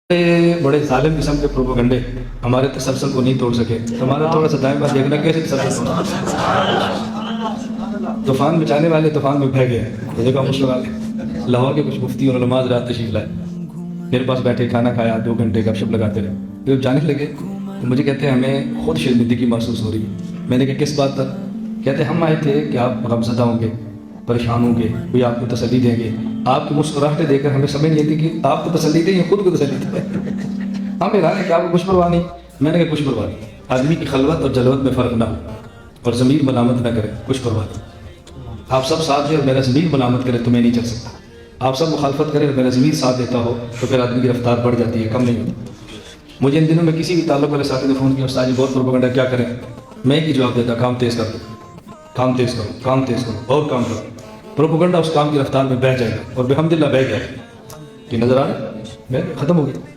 बड़े जालिम किस्म के प्रोपोगंडे हमारे तसलसल को नहीं तोड़ सके। हमारा थोड़ा सा दाएं बात देखना कैसे तसलसल तूफान बचाने वाले तूफान में बह गए। जगह मुश्किल वाले लाहौर के कुछ मुफ्ती और नमाज रात तशरीफ लाए, मेरे पास बैठे खाना खाया, 2 घंटे गपशप लगाते रहे। जब जाने लगे तो मुझे कहते हैं हमें खुद शर्मिंदगी महसूस हो रही है। मैंने कहा किस बात पर? कहते हम आए थे कि आप गमज़दा होंगे, परेशान होंगे, कोई आपको तसल्ली देंगे। आपकी मुस्कुराहटें देखकर हमें समझ नहीं आती कि आपको तसल्ली दें या खुद को तसल्ली दें। हमें हैरान है कि आपको कुछ परवाह नहीं। मैंने कहा कुछ परवाह नहीं। आदमी की खलवत और जलवत में फ़र्क ना हो और ज़मीर मलामत ना करे, कुछ परवाह नहीं। आप सब साथ दें और मेरा ज़मीर मलामत करे तो मैं नहीं चल सकता। आप सब मुखालफत करें और मेरा ज़मीर साथ देता हो तो फिर आदमी की रफ्तार बढ़ जाती है, कम नहीं होती। मुझे इन दिनों में किसी भी ताल्लुक़ वाले साथी ने फ़ोन किया, उस्ताद जी बहुत प्रोपेगेंडा, क्या करें? मैं ही जवाब देता, काम तेज़ कर दो, काम तेज़ करो, काम तेज़ करो और काम करो। प्रोपेगेंडा उस काम की रफ्तार में बह जाएगा और बेहमदिल्ला बह गया कि नज़र आ रहा है, ख़त्म हो गया।